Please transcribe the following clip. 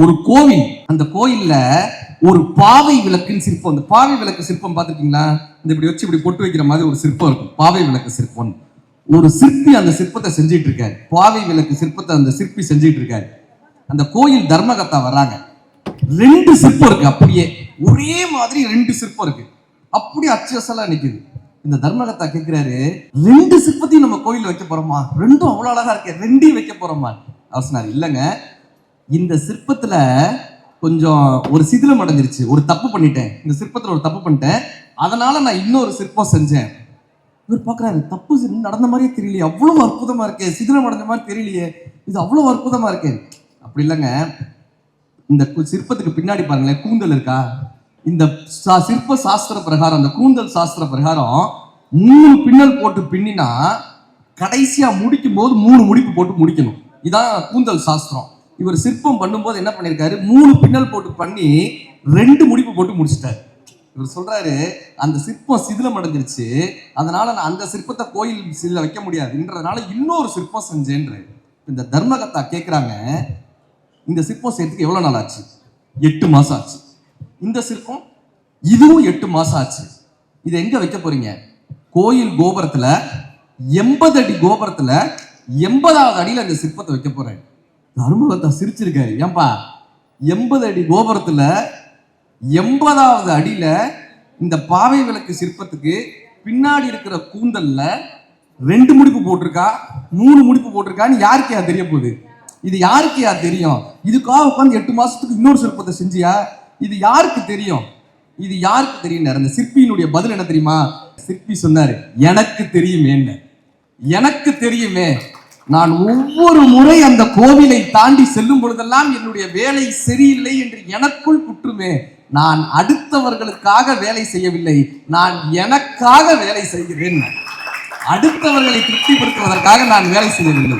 ஒரு கோவில், அந்த கோயில்ல ஒரு பாவை விளக்குன்னு சிற்பம். அந்த பாவை விளக்கு சிற்பம் பார்த்துருக்கீங்களா? இந்த இப்படி வச்சு இப்படி பொட்டு வைக்கிற மாதிரி ஒரு சிற்பம் இருக்கும், பாவை விளக்கு சிற்பம். ஒரு சிற்பி அந்த சிற்பத்தை செஞ்சிட்டு இருக்காரு, பாவை விளக்கு சிற்பத்தை அந்த சிற்பி செஞ்சிட்டு இருக்காரு. அந்த கோயில் தர்மகர்த்தா வர்றாங்க. 2 சிற்பம் இருக்கு, அப்படியே ஒரே மாதிரி 2 சிற்பம் இருக்கு, அப்படியே அச்சசலா நிக்குது. இந்த தர்மகர்த்தா கேட்கிறாரு, 2 சிற்பத்தையும் நம்ம கோயில்ல வைக்க போறோமா? 2ம் அவ்வளவு அழகா இருக்கு, 2ஐயும் வைக்க போறோமா? அவர் சொன்னார், இல்லங்க, இந்த சிற்பத்துல கொஞ்சம் ஒரு சிதிலம் அடைஞ்சிருச்சு, ஒரு தப்பு பண்ணிட்டேன், இந்த சிற்பத்துல ஒரு தப்பு பண்ணிட்டேன், அதனால நான் இன்னொரு சிற்பம் செஞ்சேன். இவர் பாக்குறாரு, தப்பு நடந்த மாதிரியே தெரியலையே, அவ்வளவு அற்புதமா இருக்கே, சிதிலம் அடைஞ்ச மாதிரி தெரியலையே, இது அவ்வளவு அற்புதமா இருக்கே. அப்படி இல்லைங்க, இந்த சிற்பத்துக்கு பின்னாடி பாருங்களேன், கூந்தல் இருக்கா? இந்த சிற்ப சாஸ்திர பிரகாரம், அந்த கூந்தல் சாஸ்திர பிரகாரம் 3 பின்னல் போட்டு பின்னினா கடைசியா முடிக்கும் போது 3 முடிப்பு போட்டு முடிக்கணும். இதான் கூந்தல் சாஸ்திரம். இவர் சிற்பம் பண்ணும்போது என்ன பண்ணிருக்காரு, 3 பின்னல் போட்டு பண்ணி 2 முடிப்பு போட்டு முடிச்சிட்டாரு. இவர் சொல்றாரு, அந்த சிற்பம் சிதிலம் அடைஞ்சிருச்சு, அதனால நான் அந்த சிற்பத்தை கோயில் வைக்க முடியாதுன்றதுனால இன்னொரு சிற்பம் செஞ்சேன்ற. இந்த தர்மகர்த்தா கேட்கிறாங்க, இந்த சிற்பம் செய்யறதுக்கு எவ்வளவு நாள் ஆச்சு? 8 மாசம் ஆச்சு. இந்த சிற்பம் இதுவும் 8 மாசம் ஆச்சு. இதை எங்க வைக்க போறீங்க? கோயில் கோபுரத்துல 80 அடி கோபுரத்துல 80வது அடியில இந்த சிற்பத்தை வைக்க போறேன். தர்மகர்த்தா சிரிச்சிருக்காரு, ஏன்பா 80 அடி கோபுரத்துல 80வது அடியில இந்த பாவை விளக்கு சிற்பத்துக்கு பின்னாடி இருக்கிற கூந்தல்ல 2 முடிப்பு போட்டிருக்கா, 3 முடிப்பு போட்டிருக்கான்னு யாருக்கே தெரிய போகுது? இது யாருக்கு தெரியும்? இதுக்காக உட்காந்து 8 மாசத்துக்கு இன்னொரு சிற்பத்தை செஞ்சியா? இது யாருக்கு தெரியும்? இது யாருக்கு தெரியும்? அந்த சிற்பியினுடைய பதில் என்ன தெரியுமா? சிற்பி சொன்னாரு, எனக்கு தெரியுமே, எனக்கு தெரியுமே. நான் ஒவ்வொரு முறை அந்த கோவிலை தாண்டி செல்லும் பொழுதெல்லாம் என்னுடைய வேலை சரியில்லை என்று எனக்குள் குற்றுமே. நான் அடுத்தவர்களுக்காக வேலை செய்யவில்லை, நான் எனக்காக வேலை செய்கிறேன். அடுத்தவர்களை திருப்திப்படுத்துவதற்காக நான் வேலை செய்யவில்லை.